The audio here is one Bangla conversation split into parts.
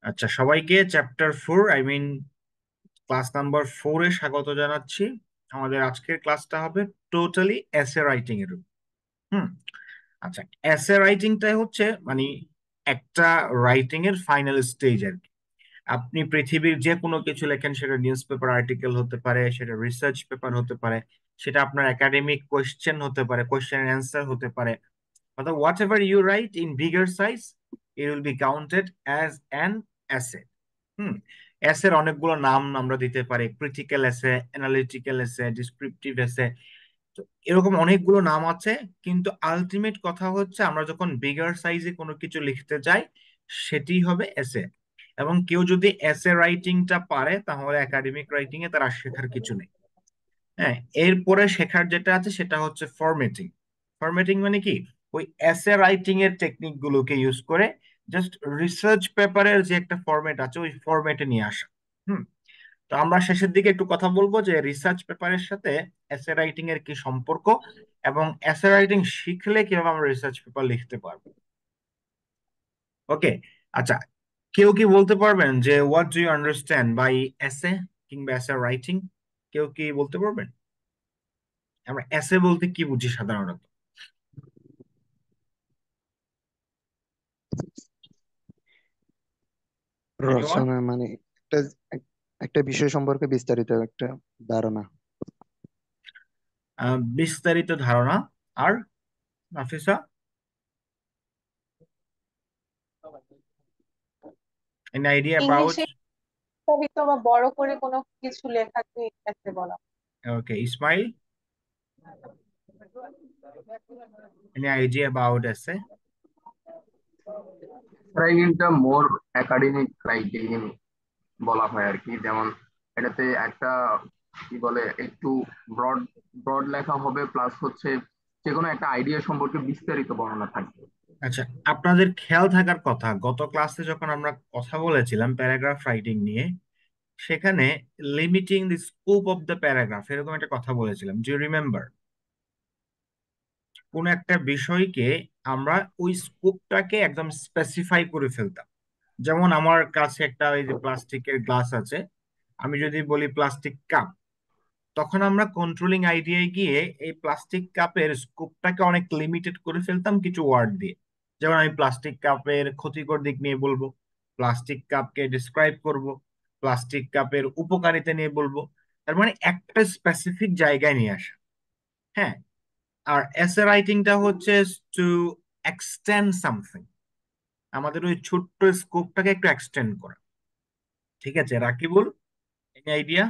আচ্ছা, সবাইকে চ্যাপ্টার 4 ক্লাস নাম্বার 4 এ স্বাগত জানাচ্ছি। আমাদের আজকের ক্লাসটা হবে টোটালি এসে রাইটিং এর উপর। হুম। আচ্ছা, এসে রাইটিংটাই হচ্ছে একটা রাইটিং এর ফাইনাল স্টেজ আর কি। আপনি পৃথিবীর যে কোনো কিছু লেখেন, সেটা নিউজ পেপার আর্টিকেল হতে পারে, সেটা রিসার্চ পেপার হতে পারে, সেটা আপনার একাডেমিক কোয়েশ্চেন হতে পারে, কোয়েশ্চেন অ্যান্সার হতে পারে, অর্থাৎ whatever you write in bigger size, it will be counted as an essay. Hmm. এসের অনেকগুলো নাম আমরা দিতে পারি, ক্রিটিক্যাল এসে, অ্যানালিটিক্যাল এসে, ডিসক্রিপটিভ এসে। তো এরকম অনেকগুলো নাম আছে, কিন্তু আলটিমেট কথা হচ্ছে আমরা যখন বিগার সাইজে কোনো কিছু লিখতে যাই, সেটি হবে এসে। এবং কেউ যদি এসে রাইটিংটা পারে, তাহলে একাডেমিক রাইটিং এ তার আর শেখার কিছু নেই। হ্যাঁ। এরপরে শেখার যেটা আছে সেটা হচ্ছে ফরম্যাটিং। ফরম্যাটিং মানে কি? ওই এসে রাইটিং এর টেকনিক গুলোকে ইউজ করে জাস্ট রিসার্চ পেপারের যে একটা ফরম্যাট আছে, ওই ফরম্যাটে নিয়ে আসা। হুম। তো আমরা শেষের দিকে একটু কথা বলবো যে রিসার্চ পেপারের সাথে এসে রাইটিং এর কি সম্পর্ক, এবং এসে রাইটিং শিখলে কিভাবে আমরা রিসার্চ পেপার লিখতে পারবো। ওকে। আচ্ছা, কেউ কি বলতে পারবেন যে what do you understand by essay কিংবা এসে রাইটিং? কেউ কি বলতে পারবেন আমরা এসে বলতে কি বুঝি সাধারণত? এনিওয়ান? রচনা মানে একটা একটা বিষয় সম্পর্কে বিস্তারিত একটা ধারণা। বিস্তারিত ধারণা। আর নাফিসা, এন আইডিয়া অ্যাবাউট? ইংলিশে বিস্তারিত বা বড় করে কোনো কিছু লেখাকে এসে বলা হয়। ওকে, ইসমাইল, এনি আইডিয়া অ্যাবাউট এসে? রাইটিংটা মোর একাডেমিক রাইটিং বলা হয় আর কি। যেমন এটাতে একটা কি বলে একটু ব্রড ব্রড লেখা হবে, প্লাস হচ্ছে যে কোনো একটা আইডিয়া সম্পর্কে বিস্তারিত বর্ণনা থাকবে। আচ্ছা, আপনাদের খেয়াল থাকার কথা, গত ক্লাসে যখন আমরা কথা বলেছিলাম প্যারাগ্রাফ রাইটিং নিয়ে, সেখানে limiting the scope of the paragraph এরকম একটা কথা বলেছিলাম, ডু ইউ রিমেম্বার? কোন একটা বিষয়কে আমরা ওই স্কোপটাকে একদম স্পেসিফাই করে ফেলতাম। যেমন আমার কাছে একটা এই যে প্লাস্টিকের গ্লাস আছে, আমি যদি বলি প্লাস্টিক কাপ, তখন আমরা কন্ট্রোলিং আইডিয়ায় গিয়ে এই প্লাস্টিক কাপের স্কোপটাকে অনেক লিমিটেড করে ফেলতাম কিছু ওয়ার্ড দিয়ে। যেমন আমি প্লাস্টিক কাপের ক্ষতিকর দিক নিয়ে বলবো, প্লাস্টিক কাপকে ডিসক্রাইব করব, প্লাস্টিক কাপের উপকারিতা নিয়ে বলবো। তার মানে একটা স্পেসিফিক জায়গায় নিয়ে আসা। হ্যাঁ। আর এসে রাইটিংটা হচ্ছে টু এক্সটেন্ড সামথিং, আমাদের ওই ছোট্ট স্কোপটাকে একটু এক্সটেন্ড করা। ঠিক আছে রাকিবুল, এই আইডিয়া?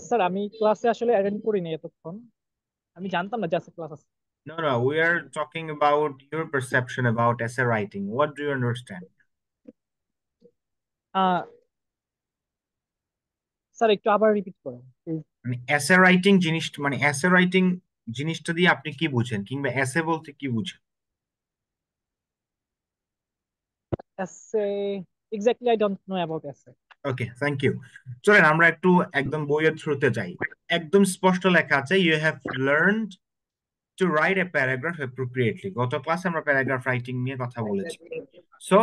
স্যার আমি ক্লাসে আসলে অ্যাটেন্ড করিনি এতক্ষণ। আমি জানতাম না যে আজকে ক্লাস আছে। No, no, we are talking about your perception about essay writing. What do you understand? Ah, sir একটু আবার রিপিট করেন please. Essay writing essay writing জিনিসটা দিয়ে আপনি কি বুঝেন, কিংবা এসে বলতে কি বুঝেন? এসে exactly I don't know about এসে। ওকে, থ্যাংক ইউ। চলেন আমরা একটু একদম বইয়ের থ্রুতে যাই। একদম স্পষ্ট লেখা আছে, you have learned to write a paragraph appropriately. গত ক্লাসে আমরা প্যারাগ্রাফ রাইটিং নিয়ে কথা বলেছি। So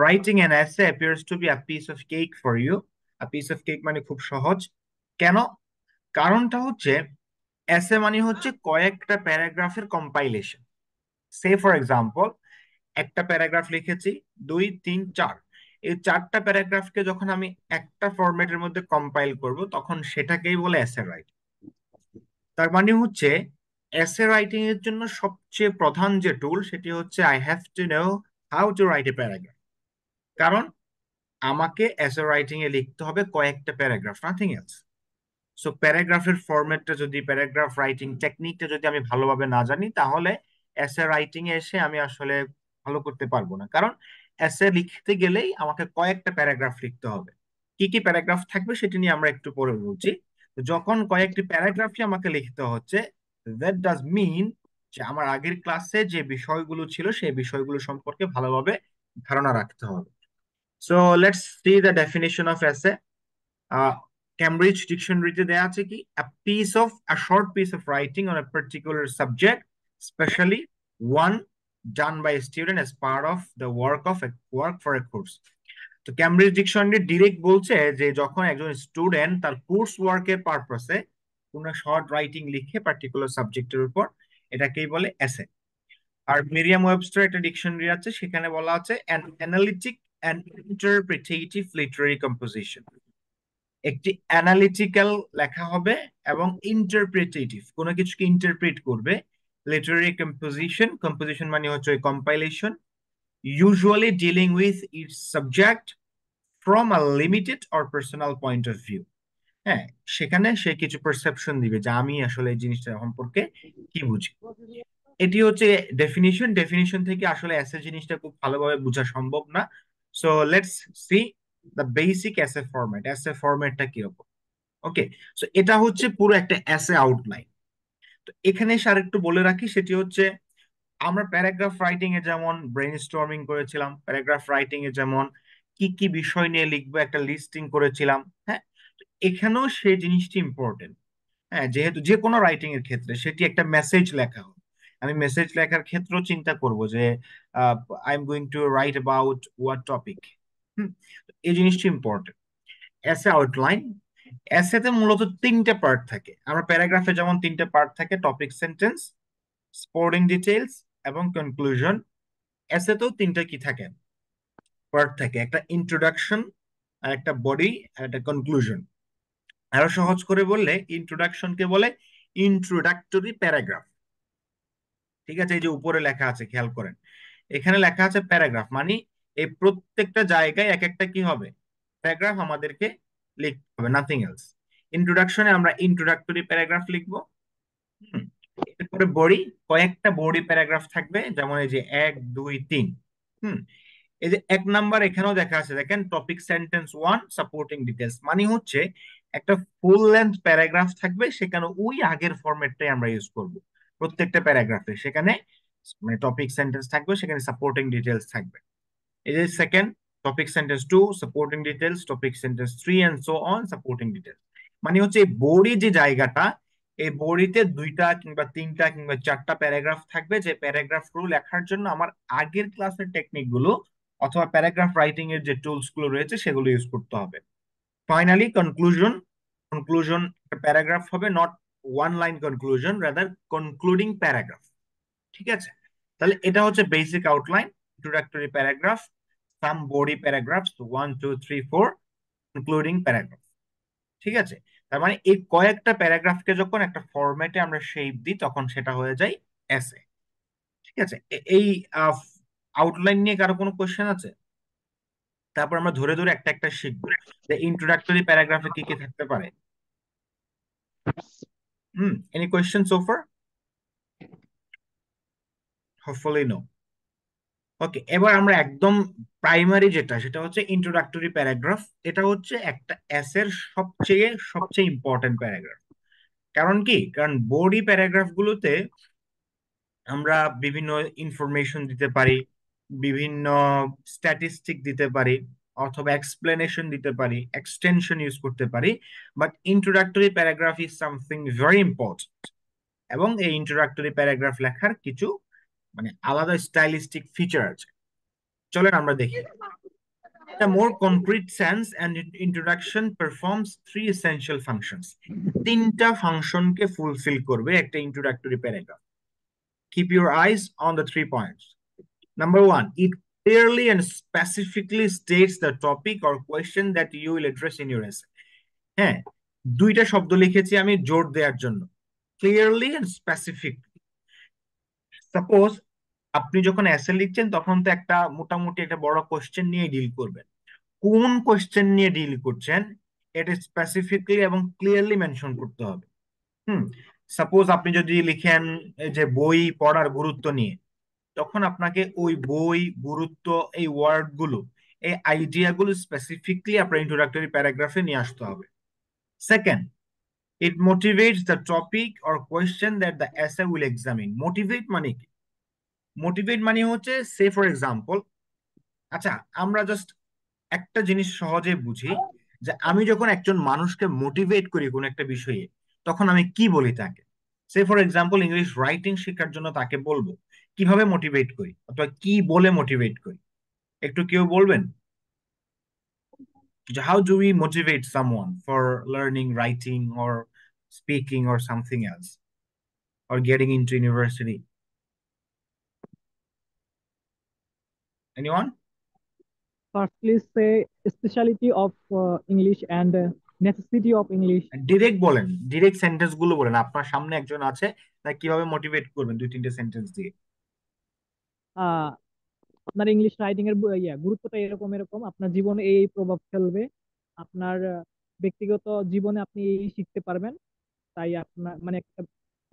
writing an essay appears to be a piece of cake for you. A piece of cake মানে খুব সহজ। কেন? কারণটা হচ্ছে এসে মানে হচ্ছে কয়েকটা প্যারাগ্রাফের কম্পাইলেশন। সে ফর এক্সাম্পল, একটা প্যারাগ্রাফ লিখেছি, 2, 3, 4, এই 4টা প্যারাগ্রাফকে যখন আমি একটা ফরম্যাটের মধ্যে কম্পাইল করব, তখন সেটাকেই বলে এসে রাইটিং। তার মানে হচ্ছে এসে রাইটিং এর জন্য সবচেয়ে প্রধান যে টুল, সেটি হচ্ছে I have to know how to write a paragraph. কারণ আমাকে এসে রাইটিং এ লিখতে হবে কয়েকটা প্যারাগ্রাফ, নাথিং এলস। সো প্যারাগ্রাফের ফরম্যাটটা যদি, প্যারাগ্রাফ রাইটিং টেকনিকটা যদি আমি ভালোভাবে না জানি, তাহলে এসে রাইটিং এ এসে আমি আসলে ভালো করতে পারবো না। কারণ এসে লিখতে গেলেই আমাকে কয়েকটা প্যারাগ্রাফ লিখতে হবে। কি কি প্যারাগ্রাফ থাকবে সেটি নিয়ে আমরা একটু পরে বলছি। তো যখন কয়েকটি প্যারাগ্রাফই আমাকে লিখতে হচ্ছে, দ্যাট ডাজ মিন যে আমার আগের ক্লাসে যে বিষয়গুলো ছিল সেই বিষয়গুলো সম্পর্কে ভালোভাবে ধারণা রাখতে হবে। So let's see the definition of এসে। ক্যামব্রিজ ডিকশনারিতে দেয়া আছে কি, আ short piece of writing on a particular subject, specially one done by a student as part of the work for a course. তো ক্যামব্রিজ ডিকশনারি ডিরেক্ট বলছে যে যখন একজন স্টুডেন্ট তার কোর্স ওয়ার্কের পারপাসে কোনো শর্ট রাইটিং লিখে পার্টিকুলার সাবজেক্টের উপর, এটাকেই বলে এসে। আর মেরিয়াম ওয়েবস্টার একটা ডিকশনারি আছে, সেখানে বলা আছে an analytic and interpretative Literary composition. একটি অ্যানালিটিক্যাল লেখা হবে এবং ইন্টারপ্রিটেটিভ, কোনো কিছুকে ইন্টারপ্রিট করবে। লিটারারি কম্পোজিশন মানে হচ্ছে compilation, usually dealing with its subject from a limited or personal point of view. হ্যাঁ, সেখানে সে কিছু পারসেপশন দিবে যে আমি আসলে এই জিনিসটা সম্পর্কে কি বুঝি। এটি হচ্ছে ডেফিনিশন থেকে আসলে এসে জিনিসটা খুব ভালোভাবে বোঝা সম্ভব না। So let's see the basic এসে ফরম্যাট। এসে ফরম্যাটটা কিরকম? ওকে, সো এটা হচ্ছে পুরো একটা এসে আউটলাইন। তো এখানে এসে আরেকটু বলে রাখি, সেটি হচ্ছে আমরা প্যারাগ্রাফ রাইটিং এ যেমন ব্রেইনস্টর্মিং করেছিলাম, প্যারাগ্রাফ রাইটিং এ যেমন কি কি বিষয় নিয়ে লিখবো একটা লিস্টিং করেছিলাম। হ্যাঁ, তো এখানেও সেই জিনিসটি ইম্পর্টেন্ট। হ্যাঁ, যেহেতু যে কোনো রাইটিং এর ক্ষেত্রে সেটি একটা মেসেজ লেখা হবে, আমি মেসেজ লেখার ক্ষেত্রেও চিন্তা করব যে I am going to right about what topic. এই জিনিসটি ইম্পর্টেন্ট। এসে আউটলাইন, এসেতে মূলত তিনটা পার্ট থাকে। আমরা প্যারাগ্রাফে যেমন তিনটা পার্ট থাকে, টপিক, সেন্টেন্স, স্পোর্টিং ডিটেইলস এবং কনক্লুশন। এসেতেও তিনটা কি থাকে, পার্ট থাকে, একটা ইন্ট্রোডাকশন, আর একটা বডি, আর একটা কনক্লুশন। আরো সহজ করে বললে ইন্ট্রোডাকশনকে বলে ইন্ট্রোডাক্টরি প্যারাগ্রাফ। ঠিক আছে, এই যে উপরে লেখা আছে খেয়াল করেন, এখানে লেখা আছে প্যারাগ্রাফ, মানে এই প্রত্যেকটা জায়গায় এক একটা কি হবে, প্যারাগ্রাফ আমাদেরকে লিখতে হবে, নাথিং এলস। ইন্ট্রোডাকশনে আমরা ইন্ট্রোডাক্টরি প্যারাগ্রাফ লিখবো। এরপরে বডি, কয়েকটা বডি প্যারাগ্রাফ থাকবে, যেমন এই যে 1 2 3। এই যে 1 নাম্বার এখানেও দেখা আছে, দেখেন টপিক সেন্টেন্স 1 সাপোর্টিং ডিটেলস, মানে হচ্ছে একটা ফুল লেন্থ প্যারাগ্রাফ থাকবে, সেখানে ওই আগের ফরম্যাটটাই আমরা ইউজ করব প্রত্যেকটা প্যারাগ্রাফে। সেখানে মানে টপিক সেন্টেন্স থাকবে, সেখানে সাপোর্টিং ডিটেলস থাকবে। এই যে second, topic sentence 2 supporting details, topic sentence 3 and so on supporting details. মানে হচ্ছে এই বডি যে জায়গাটা, এই বডিতে 2টা কিংবা 3টা কিংবা 4টা প্যারাগ্রাফ থাকবে, যে প্যারাগ্রাফ গুলো লেখার জন্য আমার আগের ক্লাসের টেকনিক গুলো অথবা প্যারাগ্রাফ রাইটিং এর যে টুলস গুলো রয়েছে সেগুলো ইউজ করতে হবে। ফাইনালি কনক্লুশন প্যারাগ্রাফ হবে, not one line conclusion, rather concluding paragraph. ঠিক আছে, তাহলে এটা হচ্ছে বেসিক আউটলাইন, ইন্ট্রোডাক্টরি প্যারাগ্রাফ, সাম বডি প্যারাগ্রাফস 1 2 3 4, কনক্লুডিং প্যারাগ্রাফ। ঠিক আছে, তার মানে এই কয়েকটা প্যারাগ্রাফকে যখন একটা ফরম্যাটে আমরা শেপ দিই তখন সেটা হয়ে যায় এসে। ঠিক আছে, এই আউটলাইন নিয়ে কারো কোনো কোশ্চেন আছে? তারপর আমরা ধরে ধরে একটা একটা শিখবো যে ইন্ট্রোডাক্টরি প্যারাগ্রাফে কি কি থাকতে পারে। Any question so far? Hopefully no. Okay, এবার আমরা একদম প্রাইমারি যেটা, সেটা হচ্ছে ইন্ট্রোডাক্টরি প্যারাগ্রাফ। এটা হচ্ছে একটা এসের সবচেয়ে ইম্পর্টেন্ট প্যারাগ্রাফ। কারণ কি, কারণ বডি প্যারাগ্রাফ গুলোতে আমরা বিভিন্ন ইনফরমেশন দিতে পারি, বিভিন্ন স্ট্যাটিস্টিক দিতে পারি, অথবা এক্সপ্লেনেশন দিতে পারি, এক্সটেনশন ইউজ করতে পারি। But introductory paragraph is something very important, এবং এই ইন্ট্রোডাক্টরি প্যারাগ্রাফ লেখার কিছু মানে আলাদা স্টাইলিস্টিক ফিচার আছে। চলেন আমরা দেখি। A more concrete sense, an introduction performs 3 essential functions. তিনটা ফাংশনকে ফুলফিল করবে একটা introductory paragraph. Keep your eyes on the 3 points. Number 1, it clearly and specifically states the topic or question that you will address in your essay. হ্যাঁ, দুইটা শব্দ লিখেছি আমি জোর দেওয়ার জন্য, ক্লিয়ারলি এন্ড স্পেসিফিকলি। সাপোজ আপনি যখন এসে লিখছেন তখন তো একটা মোটামুটি একটা বড় কোশ্চেন নিয়ে ডিল করবেন, কোন কোশ্চেন নিয়ে ডিল করছেন এটা স্পেসিফিকলি এবং ক্লিয়ারলি মেনশন করতে হবে। সাপোজ আপনি যদি লিখেন যে বই পড়ার গুরুত্ব নিয়ে, তখন আপনাকে ওই বই, গুরুত্ব, এই ওয়ার্ড গুলো, এই আইডিয়া গুলো স্পেসিফিকলি আপনার ইন্ট্রোডাক্টরি প্যারাগ্রাফে নিয়ে আসতে হবে। Second, it motivates the topic or question that the essay will examine. Motivate মানে কি? মোটিভেট মানে হচ্ছে সে ফর এক্সাম্পল, আচ্ছা আমরা জাস্ট একটা জিনিস সহজে বুঝি যে আমি যখন একজন মানুষকে মোটিভেট করি কোন একটা বিষয়ে তখন আমি কি বলি তাকে। সে ফর এক্সাম্পল ইংলিশ রাইটিং শেখার জন্য তাকে বলবো কিভাবে মোটিভেট করি অথবা কি বলে মোটিভেট করি, একটু কেউ বলবেন? How do we motivate someone for learning writing or speaking or something else or getting into university? Anyone? Firstly, say speciality of English and necessity of English. Direct বলেন, ডিরেক্ট সেন্টেন্স গুলো বলেন, আপনার সামনে একজন আছে, না কিভাবে মোটিভেট করবেন 2-3টে সেন্টেন্স দিয়ে। আহ আপনার ইংলিশ রাইটিং এর গুরুত্বটা এরকম এরকম, আপনার জীবনে এই প্রভাব ফেলবে, আপনার ব্যক্তিগত জীবনে আপনি এই শিখতে পারবেন, তাই আপনার মানে একটা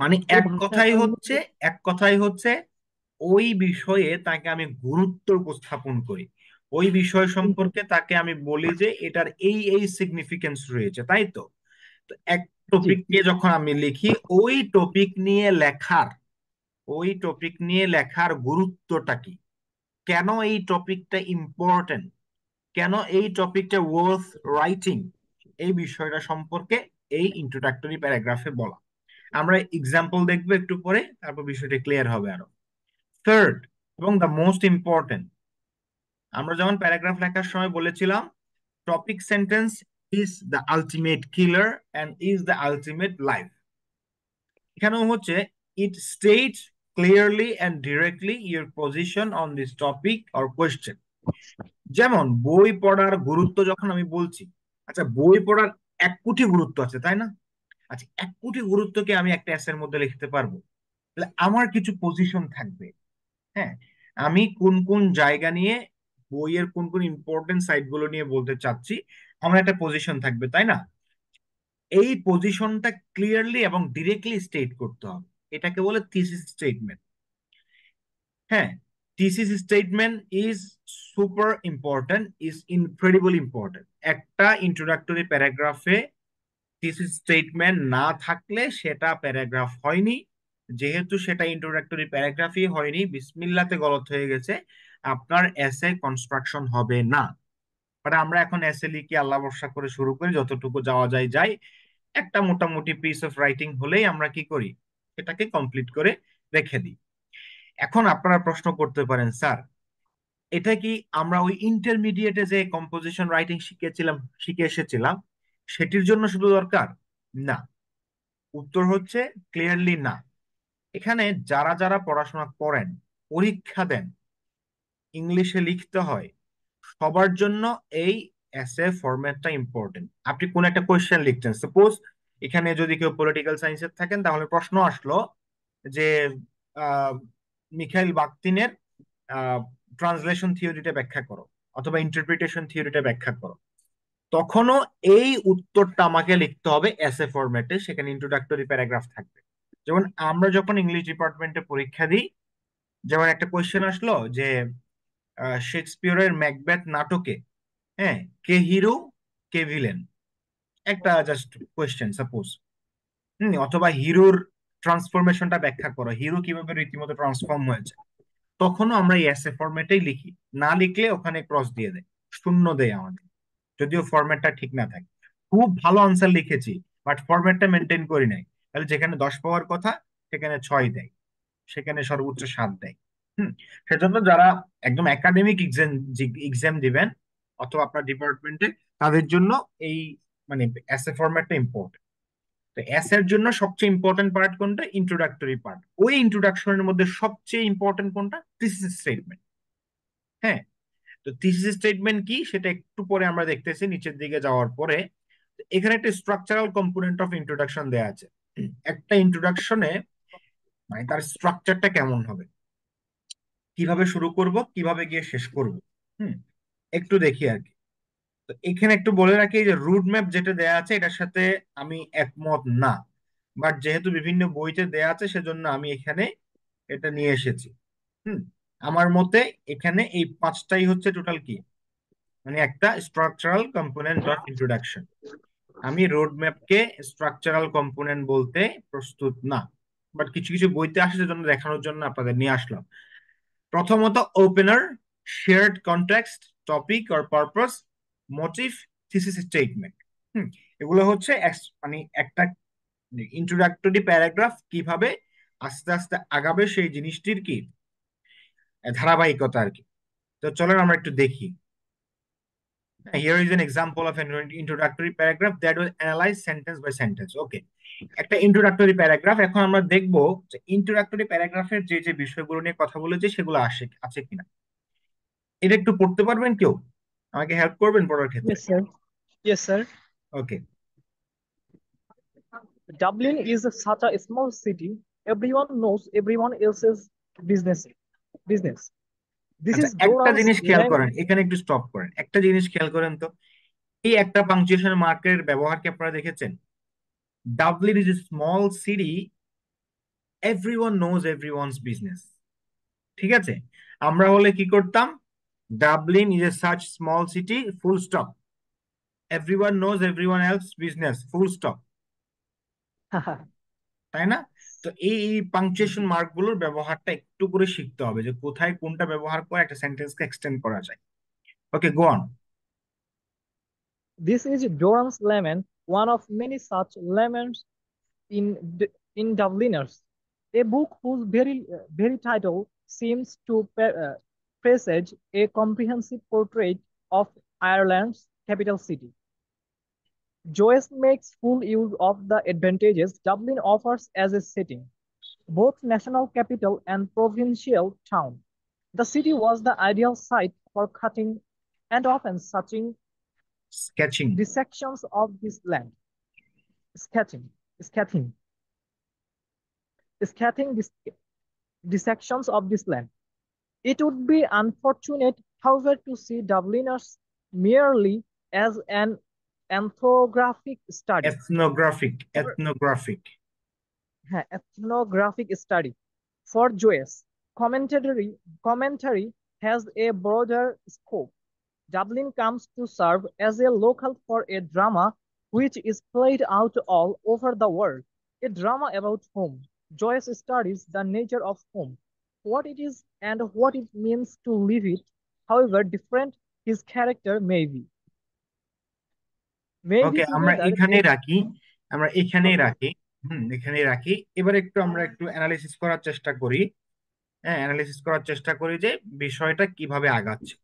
মানে ওই এক কথাই ভাষাটার হচ্ছে, মধ্যে। এক কথাই হচ্ছে ওই বিষয়ে তাকে আমি গুরুত্ব উপস্থাপন করি, ওই বিষয় সম্পর্কে তাকে আমি বলি যে এটার এই এই সিগনিফিকেন্স রয়েছে, তাই তো? তো এক জি, টপিক নিয়ে যখন আমি লিখি, ওই টপিক নিয়ে লেখার গুরুত্বটা কি, কেন এই টপিকটা ইম্পর্টেন্ট, কেন এই টপিকটা ওয়ার্থ রাইটিং, এই বিষয়টা সম্পর্কে এই ইন্ট্রোডাক্টরি প্যারাগ্রাফে বলা। আমরা এক্সাম্পল দেখবো একটু পরে, তারপর বিষয়টা ক্লিয়ার হবে আরো। থার্ড এবং দ্য মোস্ট ইম্পর্টেন্ট, আমরা যেমন প্যারাগ্রাফ লেখার সময় বলেছিলাম topic sentence is the ultimate killer and is the ultimate life. এখানেও হচ্ছে it states clearly and directly your position on this topic or question. যেমন বই পড়ার গুরুত্ব যখন আমি বলছি, আচ্ছা বই পড়ার 1 কোটি গুরুত্ব আছে, তাই না? আচ্ছা 1 কোটি গুরুত্বকে আমি একটা এসের মধ্যে লিখতে পারবো, তাহলে আমার কিছু পজিশন থাকবে। হ্যাঁ, আমি কোন কোন জায়গা নিয়ে, বইয়ের কোন কোন ইম্পর্টেন্ট সাইট গুলো নিয়ে বলতে চাচ্ছি, আমার একটা পজিশন থাকবে, তাই না? এই পজিশনটা ক্লিয়ারলি এবং ডিরেক্টলি স্টেট করতে হবে, এটাকে বলে থিসিস স্টেটমেন্ট। হ্যাঁ, thesis statement is super important, is incredible important. একটা ইন্ট্রোডাক্টরি প্যারাগ্রাফে থিসিস স্টেটমেন্ট না থাকলে সেটা প্যারাগ্রাফ হয়নি। যেহেতু সেটা ইন্ট্রোডাক্টরি প্যারাগ্রাফই হয়নি, বিসমিল্লাতে গলত হয়ে গেছে, আপনার এসে কনস্ট্রাকশন হবে না। মানে আমরা এখন এসে লিখি, আল্লাহ ভরসা করে শুরু করি, যতটুকু যাওয়া যায় যাই, একটা মোটামুটি পিস অফ রাইটিং হলেই আমরা কি করি, সেটাকে কমপ্লিট করে রেখে দিই। এখন আপনারা প্রশ্ন করতে পারেন, স্যার এটা কি আমরা ওই ইন্টারমিডিয়েটে যে কম্পোজিশন রাইটিং শিখে এসেছিলাম সেটির জন্য শুধু দরকার? না, উত্তর হচ্ছে ক্লিয়ারলি না। এখানে যারা যারা পড়াশোনা করেন, পরীক্ষা দেন, ইংলিশে লিখতে হয়, সবার জন্য এই এসে ফরম্যাটটা ইম্পর্টেন্ট। আপনি কোন একটা কোয়েশ্চেন লিখছেন, সাপোজ এখানে যদি কেউ পলিটিক্যাল সায়েন্সের থাকেন, তাহলে প্রশ্ন আসলো যে আহ, মিখাইল বাখতিনের ট্রান্সলেশন থিওরিটা ব্যাখ্যা করো অথবা ইন্টারপ্রিটেশন থিওরিটা ব্যাখ্যা করো, তখনও এই উত্তরটা আমাকে লিখতে হবে এসে ফরম্যাটে, সেখানে ইন্ট্রোডাক্টরি প্যারাগ্রাফ থাকবে। যেমন আমরা যখন ইংলিশ ডিপার্টমেন্টে পরীক্ষা দিই, যেমন একটা কোয়েশ্চেন আসলো যে শেক্সপিয়রের ম্যাকবেথ নাটকে, হ্যাঁ, কে হিরো কে ভিলেন, একটা জাস্ট কোয়েশ্চেন সাপোজ, অথবা হিরোর ট্রান্সফরমেশনটা ব্যাখ্যা করো, হিরো কিভাবে রীতিমতো ট্রান্সফর্ম হয়েছে, তখনও আমরা এই এসে ফরম্যাটেই লিখি। না লিখলে ওখানে ক্রস দিয়ে দেয়, শূন্য দেয় আমাদের, যদিও ফরম্যাটটা ঠিক না থাকে। খুব ভালো আনসার লিখেছি বাট ফরম্যাটটা মেনটেন করি নাই, তাহলে যেখানে 10 পাওয়ার কথা সেখানে 6 দেয়, সেখানে সর্বোচ্চ 7 দেয়। হুম, সেজন্য যারা একদম একাডেমিক এক্সাম এক্সাম দিবেন অথবা আপনার ডিপার্টমেন্টে, তাদের জন্য এই মানে এসএ ফরম্যাটটা ইম্পর্টেন্ট। তো এস এর জন্য সবচেয়ে ইম্পর্টেন্ট পার্ট কোনটা? Introductory part. ওই ইন্ট্রোডাকশনের মধ্যে সবচেয়ে ইম্পর্টেন্ট কোনটা? Thesis statement. হ্যাঁ, তো থিসিস স্টেটমেন্ট কি সেটা একটু পরে আমরা দেখতেছি নিচের দিকে যাওয়ার পরে। এখানে একটা স্ট্রাকচারাল কম্পোনেন্ট অফ ইন্ট্রোডাকশন দেয়া আছে। একটা ইন্ট্রোডাকশনে মানে তার স্ট্রাকচারটা কেমন হবে, কিভাবে শুরু করব, কিভাবে গিয়ে শেষ করব, হুম, একটু দেখি আর কি। তো এখানে একটু বলে রাখি যে রুট ম্যাপ যেটা দেয়া আছে এটার সাথে আমি একমত না, বাট যেহেতু বিভিন্ন বইতে দেয়া আছে সেজন্য আমি এখানে এটা নিয়ে এসেছি। হুম, আমার মতে এখানে এই 5টাই হচ্ছে টোটাল কি, মানে একটা স্ট্রাকচারাল কম্পোনেন্ট অফ ইন্ট্রোডাকশন। আমি রোড ম্যাপকে স্ট্রাকচারাল কম্পোনেন্ট বলতে প্রস্তুত না, বাট কিছু কিছু বইতে আসে, সেজন্য দেখানোর জন্য আপনাদের নিয়ে আসলাম। প্রথমত opener, shared context, topic or purpose, motive, thesis statement. এগুলো হচ্ছে মানে একটা ইন্ট্রোডাক্টরি প্যারাগ্রাফ কিভাবে আস্তে আস্তে আগাবে সেই জিনিসটির কি ধারাবাহিকতা আর কি। তো চলো আমরা একটু দেখি। Here is an example of an introductory paragraph that was analyzed sentence by sentence. Okay, একটা ইন্ট্রোডাক্টরি প্যারাগ্রাফ। এখন আমরা দেখব যে ইন্ট্রোডাক্টরি প্যারাগ্রাফের যে যে বিষয়গুলো নিয়ে কথা বলেছে সেগুলো আছে কিনা। এটা একটু পড়তে পারবেন কেউ? আমাকে হেল্প করবেন পড়ার ক্ষেত্রে? Yes, sir. Yes, sir. Okay. Dublin is such a small city. Everyone knows everyone else's business. Business. This আচ্ছা, is একটা Doran's জিনিস খেয়াল lamp. করেন, এখানে একটু স্টপ করেন, একটা জিনিস খেয়াল করেন তো, এই একটা পাংচুয়েশন মার্কের ব্যবহার কি আপনারা দেখেছেন? Dublin is a small city, everyone knows everyone's business. ঠিক আছে, আমরা হলে কি করতাম? Dublin is a such small city, full stop, everyone knows everyone else business, full stop, তাই না? তো এই পাংচুয়েশন মার্ক গুলোর ব্যবহারটা একটু করে শিখতে হবে, যে কোথায় কোনটা ব্যবহার করে একটা সেন্টেন্সকে এক্সটেন্ড করা যায়। Okay, go on. This is Doran's Lament, one of many such laments in in Dubliners. A book whose very title seems to presage a comprehensive portrait of Ireland's capital city. Joyce makes full use of the advantages Dublin offers as a setting, both national capital and provincial town. The city was the ideal site for cutting and often sketching. dissections of this land. Sketching, scathing, scathing dissections of this land. It would be unfortunate, however, to see Dubliners merely as an ethnographic study. Ethnographic. Ethnographic study. For Joyce, commentary has a broader scope. Dublin comes to serve as a local for a drama which is played out all over the world. A drama about home. Joyce studies the nature of home, what it is and what it means to live it, however different his character may be. ওকে, আমরা এখানেই রাখি, আমরা এখানেই রাখি। এখানেই রাখি। এবার আমরা একটু অ্যানালিসিস করার চেষ্টা করি। হ্যাঁ, অ্যানালিসিস করার চেষ্টা করি যে বিষয়টা কিভাবে আগাচ্ছে।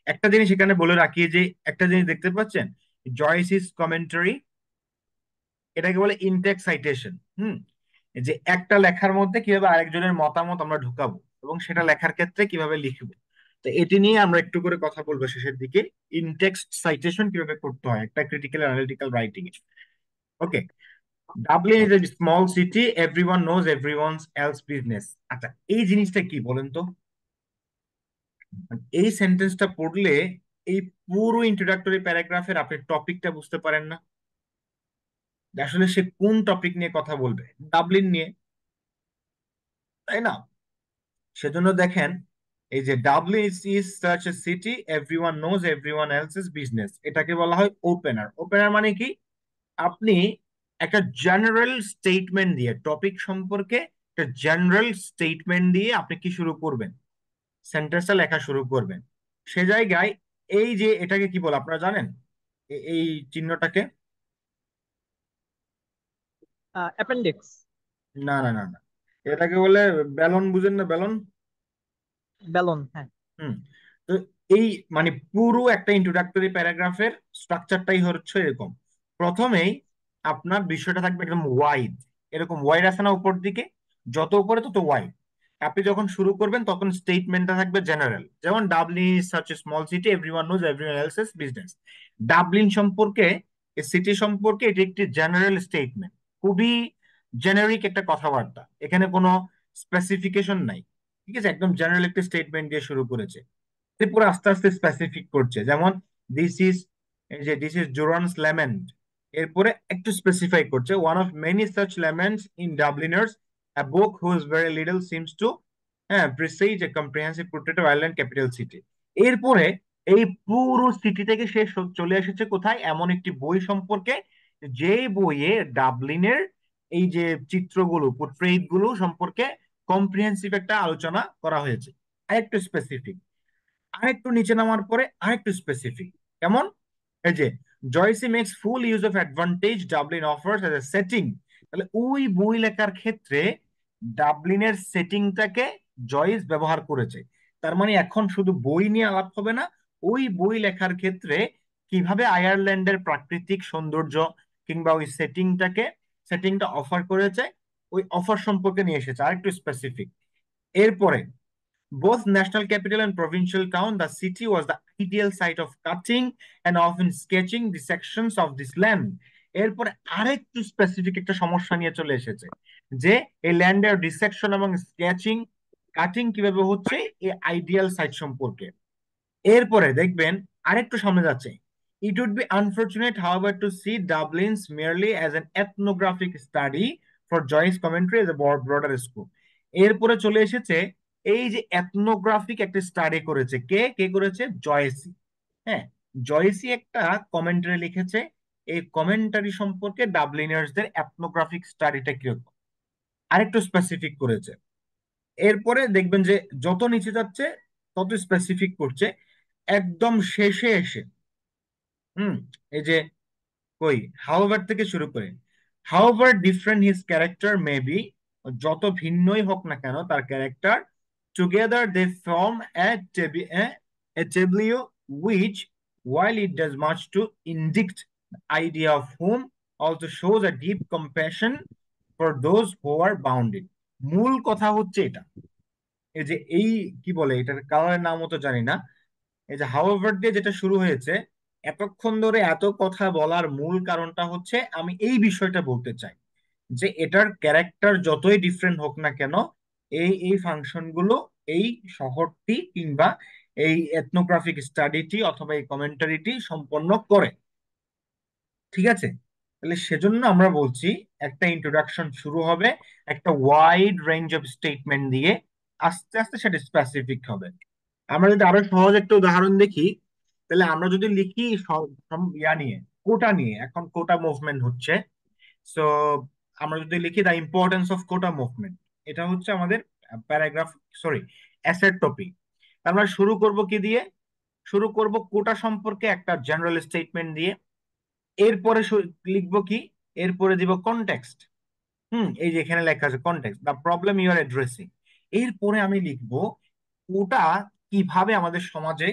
একটা জিনিস এখানে বলে রাখি, যে একটা জিনিস দেখতে পাচ্ছেন, জয়েসিস কমেন্টারি, এটাকে বলে ইনটেক্সট সাইটেশন। যে একটা লেখার মধ্যে কিভাবে আরেকজনের মতামত আমরা ঢুকাবো এবং সেটা লেখার ক্ষেত্রে কিভাবে লিখবো। তো এটি নিয়ে আমরা একটু করে কথা বলবো শেষের দিকে, ইনটেক্সট সাইটেশন কিভাবে করতে হয় একটা critical analytical writing A. Okay, Dublin is a small city, everyone knows everyone's else business. আচ্ছা, এই জিনিসটা কি বলেন তো? এই সেন্টেন্সটা পড়লে এই পুরো ইন্ট্রোডাক্টরি প্যারাগ্রাফের আপনি টপিকটা বুঝতে পারেন না, আসলে সে কোন টপিক নিয়ে কথা বলবে। ডাবলিন নিয়ে, তাই না? সেজন্য দেখেন, এই যে Dublin is such a city, everyone knows everyone else's business, এটাকে বলা হয় ওপেনার। ওপেনার মানে কি? আপনি একটা জেনারেল স্টেটমেন্ট দিয়ে, টপিক সম্পর্কে একটা জেনারেল স্টেটমেন্ট দিয়ে আপনি কি শুরু করবেন? সেন্টেন্সটা লেখা শুরু করবেন। সে জায়গায় এই যে এটাকে কি বলে আপনারা জানেন? এই চিহ্নটাকে? অ্যাপেন্ডিক্স। না না না না, এটাকে বলে ব্যালন, বুঝেন না ব্যালন? ব্যালন, হ্যাঁ। তো এই মানে পুরো একটা ইন্ট্রোডাক্টরি প্যারাগ্রাফের স্ট্রাকচারটাই হচ্ছে এরকম। প্রথমেই আপনার বিষয়টা থাকবে একদম ওয়াইড, এরকম ওয়াইড আছে না উপর দিকে, যত উপরে তত ওয়াইড। আপনি যখন শুরু করবেন তখন স্টেটমেন্টটা থাকবে জেনারেল, যেমন Dublin is such a small city, everyone knows everyone else's business. Dublin সম্পর্কে, এই সিটি সম্পর্কে এটি একটি জেনারেল স্টেটমেন্ট, খুবই জেনারিক একটা কথাবার্তা, এখানে কোনো স্পেসিফিকেশন নাই। ঠিক আছে, একদম জেনারেল একটা স্টেটমেন্ট দিয়ে শুরু করেছে, এরপর আস্তে আস্তে স্পেসিফিক করছে, যেমন দিস ইজ, এই যে দিস ইজ জোরানস ল্যামেন্ট, এরপরে একটু স্পেসিফাই করছে, one of many such laments in Dubliners, a book whose very little seems to presage a comprehensive portrait of Ireland capital city। এরপরে এই পুরো সিটি থেকে সে চলে এসেছে কোথায়? এমন একটি বই সম্পর্কে, যে বইয়ে ডাবলিনের এই যে চিত্রগুলো, পোর্ট্রেট গুলো সম্পর্কে কম্প্রিহেন্সিভ একটা আলোচনা করা হয়েছে। আরেকটু স্পেসিফিক, আরেকটু নিচে নামার পরে আরেকটু স্পেসিফিক, কেমন? এই যে Joyce makes full use of advantage Dublin offers as a setting, তাহলে ওই বই লেখার ক্ষেত্রে ডাবলিনের সেটিংটাকে জয়েস ব্যবহার করেছে। তার মানে এখন শুধু বই নিয়ে আলাপ হবে না, ওই বই লেখার ক্ষেত্রে কিভাবে আয়ারল্যান্ডের প্রাকৃতিক সৌন্দর্য কিংবা ওই সেটিংটা অফার করেছে, ওই অফার সম্পর্কে নিয়ে এসেছে আরেকটু স্পেসিফিক। এরপরে both national capital and provincial town, the city was the ideal site of cutting and often sketching the sections of this land. এরপরে আরেকটু স্পেসিফিক একটা সমস্যা নিয়ে চলে এসেছে যে এই ল্যান্ডের ডিসেকশন এবং স্কেচিং কাটিং কিভাবে হচ্ছে এই আইডিয়াল সাইট সম্পর্কে। এরপরে দেখবেন আরেকটু সামনে যাচ্ছে, it would be unfortunate however to see Dublin's merely as an ethnographic study for Joyce commentary as a broader scope. এরপরে চলে এসেছে এই যে এথনোগ্রাফিক একটা স্টাডি করেছে, কে কে করেছে? জয়েসি। হ্যাঁ, জয়েসি একটা কমেন্টারি লিখেছে, এই কমেন্টারি সম্পর্কে ডাবলিনার্সদের এথনোগ্রাফিক স্টাডিটা কিরকম আরেকটু স্পেসিফিক করেছে। এরপরে দেখবেন যে যত নিচে যাচ্ছে তত স্পেসিফিক করছে, একদম শেষে এসে এই যে কই হাউভার থেকে শুরু করে however different his character may be, যত ভিন্নই হোক না কেন তার character, together they form a tableau which, while it does much to indict the idea of whom, also shows a deep compassion for those who are bounded. মূল কথা হচ্ছে এটা, এই যে এই কি বলে এটার কালারের নামও তো জানি না, এই যে হাউভার দিয়ে যেটা শুরু হয়েছে, এতক্ষণ ধরে এত কথা বলার মূল কারণটা হচ্ছে আমি এই বিষয়টা বলতে চাই যে এটার ক্যারেক্টার যতই ডিফারেন্ট হোক না কেন, এই এই ফাংশন গুলো এই শহরটি কিংবা এই এথনোগ্রাফিক স্টাডিটি অথবা এই কমেন্টারিটি সম্পন্ন করে। ঠিক আছে, তাহলে সেজন্য আমরা বলছি একটা ইন্ট্রোডাকশন শুরু হবে একটা ওয়াইড রেঞ্জ অফ স্টেটমেন্ট দিয়ে, আস্তে আস্তে সেটা স্পেসিফিক হবে। আমরা যদি আরো সহজ একটা উদাহরণ দেখি, তাহলে আমরা যদি লিখি ইয়া নিয়ে, কোটা নিয়ে, এখন কোটা মুভমেন্ট হচ্ছে, সো আমরা যদি লিখি the importance of quota movement, এটা হচ্ছে আমাদের প্যারাগ্রাফ অ্যাসেট টপিক। আমরা শুরু করব কি দিয়ে? শুরু করব কোটা সম্পর্কে একটা জেনারেল স্টেটমেন্ট দিয়ে। এরপরে লিখবো কি? এরপরে দিব কনটেক্সট। এই যে এখানে লেখা আছে context, the problem you are addressing. এরপরে আমি লিখবো কোটা কিভাবে আমাদের সমাজে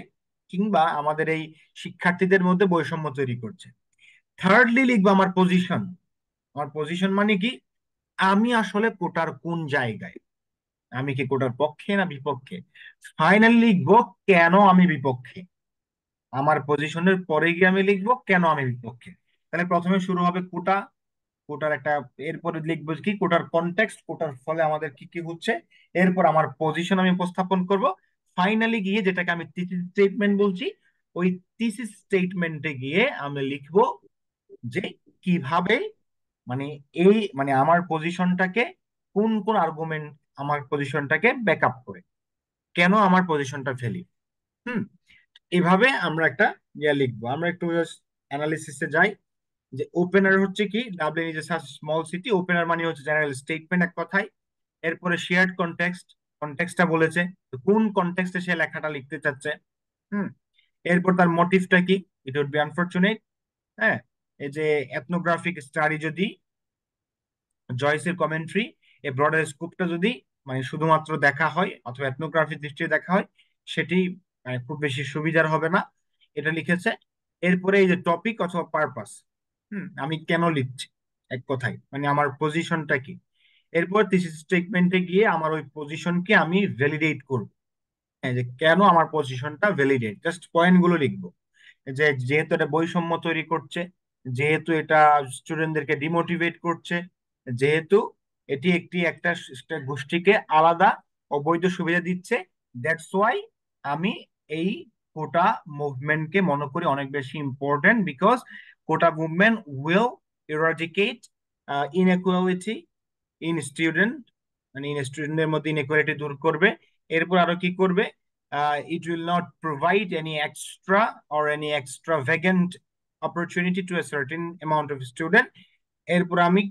কিংবা আমাদের এই শিক্ষার্থীদের মধ্যে বৈষম্য তৈরি করছে। থার্ডলি লিখবো আমার পজিশন। আমার পজিশন মানে কি? আমি আসলে কোটার কোন জায়গায়, আমি কি কোটার পক্ষে না বিপক্ষে। ফাইনালি লিখবো কেন আমি বিপক্ষে। আমার পজিশনের পরে গিয়ে আমি লিখবো কেন আমি বিপক্ষে। তাহলে প্রথমে শুরু হবে কোটা, কোটার একটা, এরপরে লিখবো কি কোটার কনটেক্সট, কোটার ফলে আমাদের কি কি হচ্ছে, এরপর আমার পজিশন আমি উপস্থাপন করব। ফাইনালি গিয়ে যেটাকে আমি থিসিস স্টেটমেন্ট বলছি, ওই থিসিস স্টেটমেন্টে গিয়ে আমি লিখবো যে কিভাবে মানে এই মানে আমার পজিশনটাকে কোন কোন আর্গুমেন্ট আমার পজিশনটাকে ব্যাকআপ করে, কেন আমার পজিশনটা ভ্যালিড। এভাবে আমরা একটা ইয়া লিখবো। আমরা একটু অ্যানালিসিসে যাই যে ওপেনার হচ্ছে কি, Dublin is a small city, opener মানে হচ্ছে জেনারেল স্টেটমেন্ট এক কথায়। এরপরে শেয়ার্ড কনটেক্সট, কনটেক্সটটা বলেছে তো কোন কনটেক্সটে সে লেখাটা লিখতে চাচ্ছে। এরপর তার মোটিভটা কি, ইট উড বি আনফরচুনেট। হ্যাঁ, এই যে এথনোগ্রাফিক স্টাডি যদি জয়েসের কমেন্ট্রি এই ব্রডার স্কোপটা যদি মানে শুধুমাত্র দেখা হয় অথবা এথনোগ্রাফির দৃষ্টিতে দেখা হয়, সেটি খুব বেশি সুবিধার হবে না, এটা লিখেছে। এরপরে এই যে টপিক অথবা পারপাস, আমি কেন লিখছি এক কথায় মানে আমার পজিশনটা কি। এরপর থিসিস স্টেটমেন্টে গিয়ে আমার ওই পজিশনকে আমি ভ্যালিডেট করব, যে কেন আমার পজিশনটা ভ্যালিডেট, জাস্ট পয়েন্ট গুলো লিখবো। যে যেহেতু এটা বৈষম্য তৈরি করছে, যেহেতু এটা স্টুডেন্টদেরকে ডিমোটিভেট করছে, যেহেতু এটি একটা গোষ্ঠীকে আলাদা অবৈধ সুবিধা দিচ্ছে, দ্যাটস ওয়াই আমি এই কোটা মুভমেন্টকে মনে করি অনেক বেশি important, because quota movement will eradicate inequality in student, মানে স্টুডেন্টদের মধ্যে ইনইকুয়ালিটি দূর করবে। এরপর আরো কি করবে? It will not provide any extra or any extravagant opportunity to a certain amount of student. এরপর আমি